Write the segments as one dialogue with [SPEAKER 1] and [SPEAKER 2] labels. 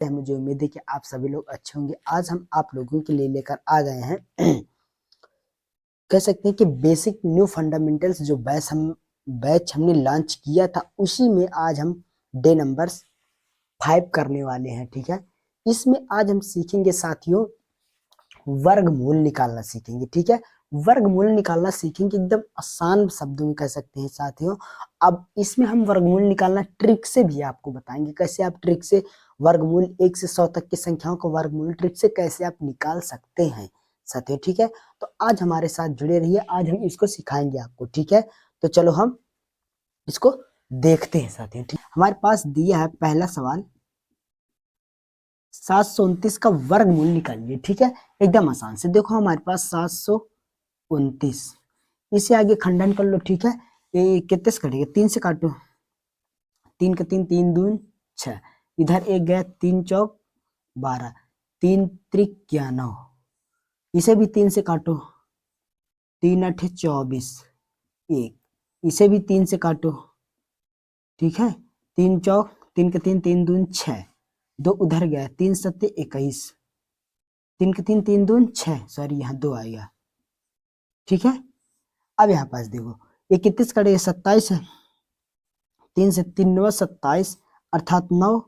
[SPEAKER 1] मुझे उम्मीद है कि आप सभी लोग अच्छे होंगे। आज हम आप लोगों के लिए लेकर आ गए हैं कह सकते हैं कि बेसिक न्यू फंडामेंटल्स जो बैच हमने लॉन्च किया था, उसी में आज हम डे नंबर 5 करने वाले हैं। ठीक है, इसमें आज हम सीखेंगे साथियों वर्गमूल निकालना सीखेंगे। ठीक है, वर्गमूल निकालना सीखेंगे, एकदम आसान शब्दों में कह सकते हैं साथियों। अब इसमें हम वर्गमूल निकालना ट्रिक से भी आपको बताएंगे, कैसे आप ट्रिक से वर्गमूल 1 से 100 तक की संख्याओं को वर्गमूल ट्रिक से कैसे आप निकाल सकते हैं साथियों। ठीक है, तो आज हमारे साथ जुड़े रहिए, आज हम इसको सिखाएंगे आपको। ठीक है, तो चलो हम इसको देखते हैं साथियों। ठीक, हमारे पास दिया है पहला सवाल, 729 का वर्गमूल निकालिए। ठीक है, एकदम आसान से देखो, हमारे पास 729, इसे आगे खंडन कर लो। ठीक है, ये कितने से कटेगा, 3 से काटो, 3 का 3, 3 दून 6, इधर एक गया, 3 चौक 12, 3 त्रिक 9, इसे भी 3 से काटो, 3 अठे 24, एक, इसे भी 3 से काटो। ठीक है, 3 चौक, 3 का 3, 3 दून 6, 2 उधर गया, 3 सत्ते 21, 3 का 3, 3 दून 6, सॉरी यहाँ 2 आएगा। ठीक है, अब यहाँ पास देखो, ये कितने से कटेगा, 27 है, 3 से 3 9 27, अर्थात 9,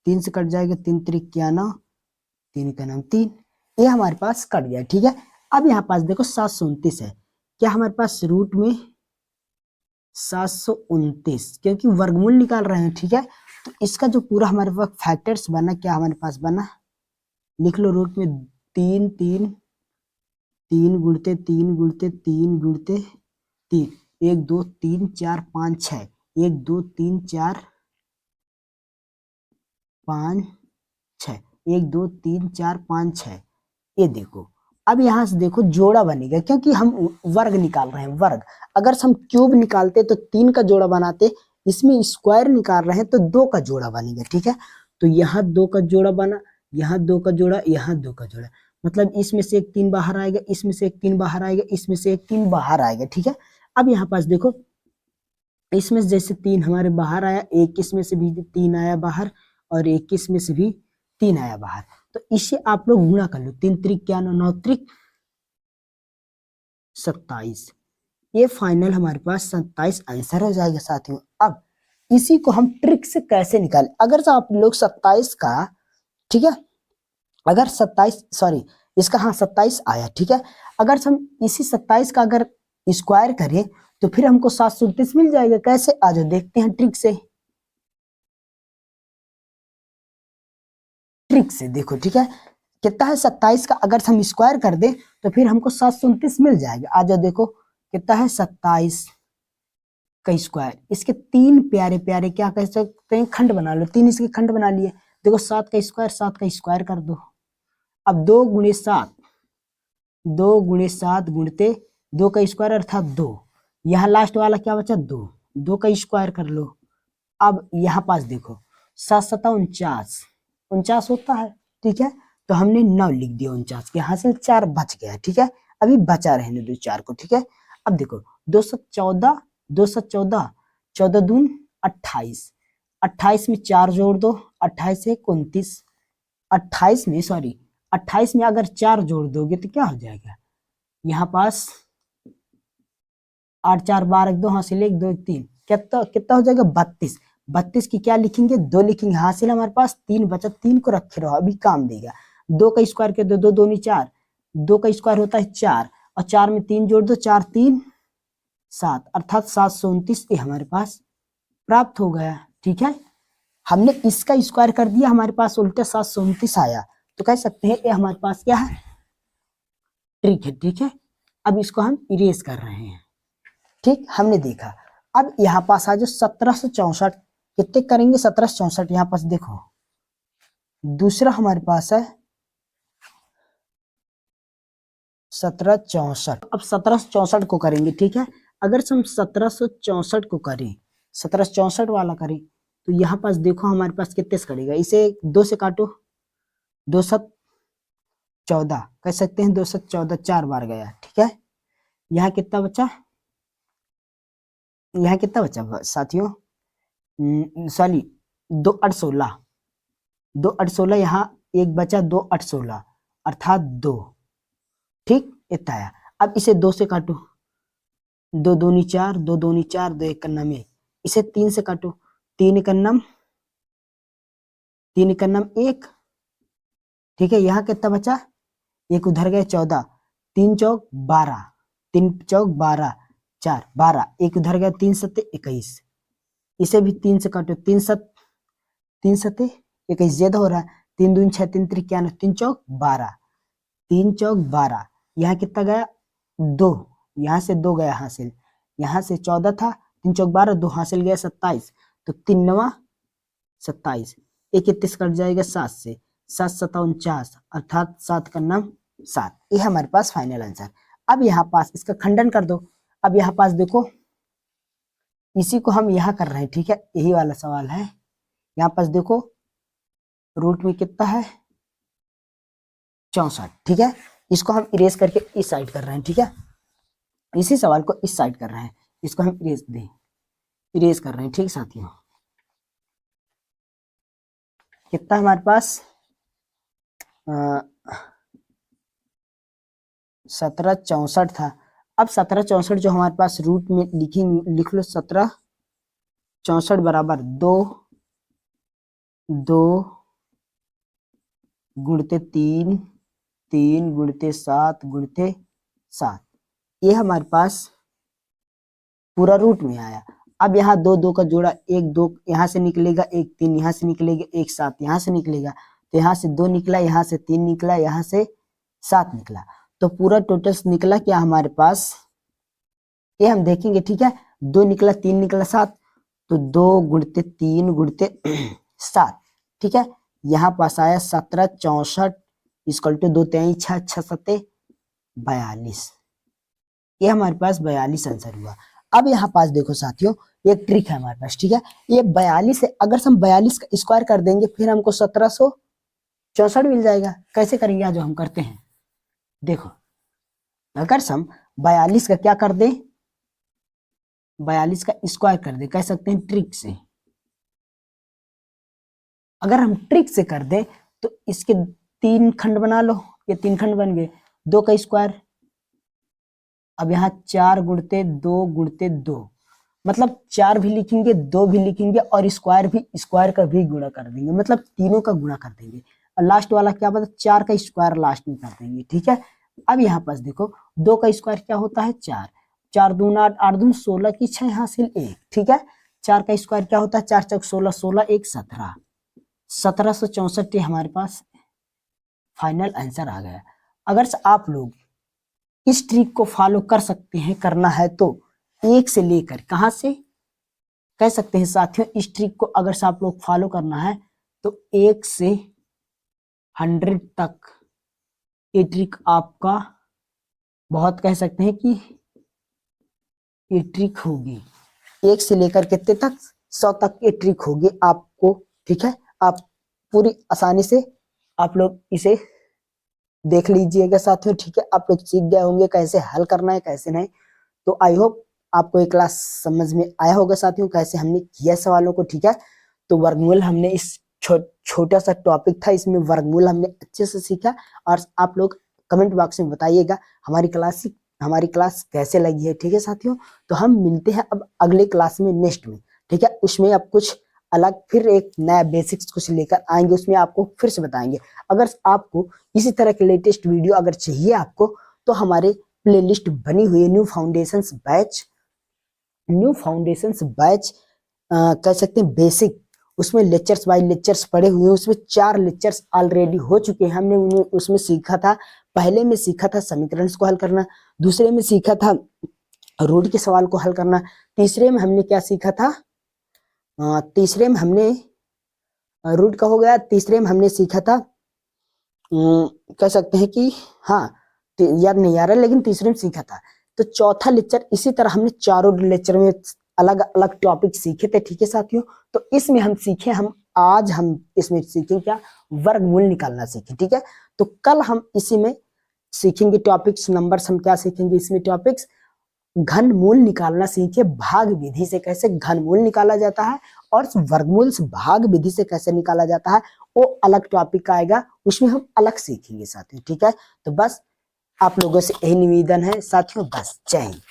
[SPEAKER 1] 3 से कट जाएगा, 3 त्रिक 9, 3 का 9 3, ये हमारे पास कट गया। ठीक है, अब यहाँ पास देखो 729 है, क्या हमारे पास रूट में 729, क्योंकि वर्गमूल निकाल रहे हैं। ठीक है, तो इसका जो पूरा हमारे पास फैक्टर्स बना, क्या हमारे पास बना, लिख लो रूट में 3 3 3 गुणते 3 गुणते 3 गुणते 3, 1 2 3 4 5 6, 1 2 3 4 5 6, 1 2 3 4 5 6, ये देखो। अब यहाँ से देखो जोड़ा बनेगा, क्योंकि हम वर्ग निकाल रहे हैं, वर्ग। अगर हम क्यूब निकालते तो 3 का जोड़ा बनाते, इसमें स्क्वायर निकाल रहे हैं तो 2 का जोड़ा बनेगा। ठीक है, तो यहाँ 2 का जोड़ा बना, यहाँ 2 का जोड़ा, यहाँ 2 का जोड़ा, मतलब इसमें से एक 3 बाहर आएगा, इसमें से एक 3 बाहर आएगा, इसमें से एक 3 बाहर आएगा। ठीक है, अब यहाँ पास देखो, इसमें जैसे 3 हमारे बाहर आया, 21 में से भी 3 आया बाहर, और 21 में से भी 3 आया बाहर, तो इसे आप लोग गुणा कर लो, 3 त्रिक 9, 9 त्रिक 27, ये फाइनल हमारे पास 27 आंसर हो जाएगा साथियों। अब इसी को हम ट्रिक से कैसे निकालें, अगर आप लोग 27 का, ठीक है, अगर 27 सॉरी इसका, हाँ 27 आया। ठीक है, अगर हम इसी 27 का अगर स्क्वायर करें तो फिर हमको 729 मिल जाएगा। कैसे, आ जाओ देखते हैं ट्रिक से। ट्रिक से देखो, ठीक है, कितना है 27 का अगर हम स्क्वायर कर दें तो फिर हमको 729 मिल जाएगा। आ जाओ देखो, कितना है 27 का स्क्वायर, इसके 3 प्यारे प्यारे क्या कह सकते हैं, खंड बना लो, 3 इसके खंड बना लिए। देखो 7 का स्क्वायर, 7 का स्क्वायर कर दो। अब 2 गुणे 7, 2 गुणे 7 गुणते 2 का स्क्वायर अर्थात 2, यहाँ लास्ट वाला क्या बचा, 2, 2 का स्क्वायर कर लो। अब यहाँ पास देखो, 7 सता 49, 49 होता है। ठीक है, तो हमने 9 लिख दिया 49 के, यहाँ से 4 बच गया। ठीक है, अभी बचा रहने दो 4 को। ठीक है, अब देखो 214, 214, 14 दून 28, 28 में 4 जोड़ दो, 28 से 29, 28 में सॉरी 28 में अगर 4 जोड़ दोगे तो क्या हो जाएगा, यहाँ पास 8 4 12 2 हासिल 1 2 3, कितना कितना हो जाएगा, 32। 32 की क्या लिखेंगे, 2 लिखेंगे, हासिल हमारे पास 3 बचा, 3 को रखे रहो, अभी काम देगा। 2 का स्क्वायर कर दो, 2 2 4, 2 का स्क्वायर होता है 4, और 4 में 3 जोड़ दो, 4 3 7, अर्थात 729 ये हमारे पास प्राप्त हो गया। ठीक है, हमने इसका स्क्वायर कर दिया, हमारे पास उल्टा 729 आया, तो कह सकते हैं ये हमारे पास क्या है, ट्रिक है। ठीक है, अब इसको हम इरेज कर रहे हैं। ठीक, हमने देखा। अब यहाँ पास आ जाओ, 1764 कितने करेंगे, 1764, यहाँ पास देखो दूसरा हमारे पास है 1764। अब 1764 को करेंगे। ठीक है, अगर हम 1764 को करें, 1764 वाला करें, तो यहाँ पास देखो हमारे पास कितने से करेगा, इसे 2 से काटो, 2 7 14 कह सकते हैं, 2 7 14, 4 बार गया। ठीक है, यहाँ कितना बचा, यहाँ कितना बचा साथियों, सॉरी 2 8 16, 2 8 16, यहाँ एक बचा, 2 8 16 अर्थात 2, ठीक इतना आया। अब इसे 2 से काटो, 2 दूनी 4, 2 दूनी 4, 2 एक कन्ना में, इसे 3 से काटो, 3 कन्नम 3 कन्नम 1, ठीक है। यहाँ कितना बचा, एक उधर गए 14, 3 चौक 12, 3 चौक 12, 4 12, एक उधर गया 3 सत्ते 21, इसे भी 3 से काटो, 3 सत्ते 21 ज्यादा हो रहा है, 3 दूनी 6, 3 त्रिक 91, 3 चौक 12, 3 चौक 12, यहाँ कितना गया 2, यहाँ से 2 गया हासिल, यहाँ से 14 था, 3 चौक 12, 2 हासिल गया 27, तो 3 9 27, एक 31 कट जाएगा 7 से, 7 7 49 अर्थात 7 का नाम 7, ये हमारे पास फाइनल आंसर। अब यहाँ पास इसका खंडन कर दो। अब यहाँ पास देखो, इसी को हम यहाँ कर रहे हैं, ठीक है, यही वाला सवाल है। यहाँ पास देखो रूट में कितना है 64, ठीक है। इसको हम इरेज करके इस साइड कर रहे हैं, ठीक है, इसी सवाल को इस साइड कर रहे हैं, इसको हम इरेज कर रहे हैं, ठीक साथियों। कितना हमारे पास 1764 था। अब 1764 जो हमारे पास रूट में लिख लो, 1764 बराबर 2 2 गुणते 3 3 गुणते 7 गुणते 7, ये हमारे पास पूरा रूट में आया। अब यहाँ 2 2 का जोड़ा, 1 2 यहाँ से निकलेगा, 1 3 यहाँ से निकलेगा, 1 7 यहाँ से निकलेगा, तो यहाँ से 2 निकला, यहाँ से 3 निकला, यहाँ से 7 निकला, तो पूरा टोटल निकला क्या हमारे पास, ये हम देखेंगे, ठीक है। 2 निकला, 3 निकला, 7, तो 2 गुणते 3 गुणते 7, ठीक है। यहाँ पास आया 1764 इक्वल टू 2 3 6 6 7 42, ये हमारे पास 42 आंसर हुआ। अब यहाँ पास देखो साथियों, एक ट्रिक है हमारे पास, ठीक है। ये 42 है, अगर हम 42 का स्क्वायर कर देंगे फिर हमको 1764 मिल जाएगा। कैसे करेंगे आज जो हम करते हैं, देखो, अगर हम 42 का क्या कर दे, 42 का स्क्वायर कर दे, कह सकते हैं ट्रिक से। अगर हम ट्रिक से कर दे तो इसके 3 खंड बना लो, ये 3 खंड बन गए, 2 का स्क्वायर, अब यहाँ 4 गुणते 2 गुणते 2, मतलब 4 भी लिखेंगे, 2 भी लिखेंगे, और स्क्वायर का भी गुणा कर देंगे, मतलब तीनों का गुणा कर देंगे, और लास्ट वाला क्या बता, 4 का स्क्वायर लास्ट में कर देंगे, ठीक है। अब यहाँ पास देखो 2 का स्क्वायर क्या होता है 4, 4 दूना 8, 8 दूना 16 की 6 हासिल 1, ठीक है। 4 का स्क्वायर क्या होता है 4 चौक 16, 16 1 17, 1764 हमारे पास फाइनल आंसर आ गया। अगर आप लोग इस ट्रिक को फॉलो कर सकते हैं, करना है तो 1 से लेकर, कहां से कह सकते हैं साथियों, इस ट्रिक को अगर से आप लोग फॉलो करना है तो 1 से 100 तक ये ट्रिक आपका बहुत कह सकते हैं कि ये ट्रिक होगी, 1 से लेकर कितने तक 100 तक ये ट्रिक होगी आपको, ठीक है। आप पूरी आसानी से आप लोग इसे देख लीजिएगा साथियों, ठीक है। आप लोग सीख गए होंगे कैसे हल करना है कैसे नहीं, तो आई होप आपको ये क्लास समझ में आया होगा साथियों, कैसे हमने किया सवालों को, ठीक है। तो वर्गमूल हमने इस छोटा सा टॉपिक था, इसमें वर्गमूल हमने अच्छे से सीखा, और आप लोग कमेंट बॉक्स में बताइएगा हमारी क्लास कैसे लगी है, ठीक है साथियों। तो हम मिलते हैं अब अगले क्लास में, नेक्स्ट में, ठीक है। उसमें अब कुछ अलग फिर एक नया बेसिक्स कुछ लेकर आएंगे, उसमें आपको फिर से बताएंगे। अगर आपको इसी तरह के लेटेस्ट वीडियो अगर चाहिए आपको, तो हमारे प्लेलिस्ट बनी हुई है न्यू फाउंडेशंस बैच कह सकते हैं बेसिक, उसमें लेक्चर्स बाय लेक्चर्स पढ़े हुए हैं, उसमें 4 लेक्चर्स ऑलरेडी हो चुके हैं। हमने उसमें सीखा था, पहले में सीखा था समीकरण को हल करना, दूसरे में सीखा था रूट के सवाल को हल करना, तीसरे में हमने क्या सीखा था, तीसरे में हमने रूट का हो गया, तीसरे में हमने सीखा था कह सकते हैं कि हाँ याद नहीं आ रहा लेकिन तीसरे में सीखा था। तो चौथा लेक्चर इसी तरह हमने चारों लेक्चर में अलग अलग टॉपिक सीखे थे, ठीक है साथियों। तो इसमें हम सीखे, आज हम इसमें सीखें क्या, वर्गमूल निकालना सीखे, ठीक है। तो कल हम इसी में सीखेंगे टॉपिक्स, नंबर्स हम क्या सीखेंगे इसमें टॉपिक्स, घनमूल निकालना सीखे, भाग विधि से कैसे घनमूल निकाला जाता है और वर्गमूल से भाग विधि से कैसे निकाला जाता है, वो अलग टॉपिक आएगा, उसमें हम अलग सीखेंगे साथियों। ठीक है, तो बस आप लोगों से यही निवेदन है साथियों, बस जय हिंद।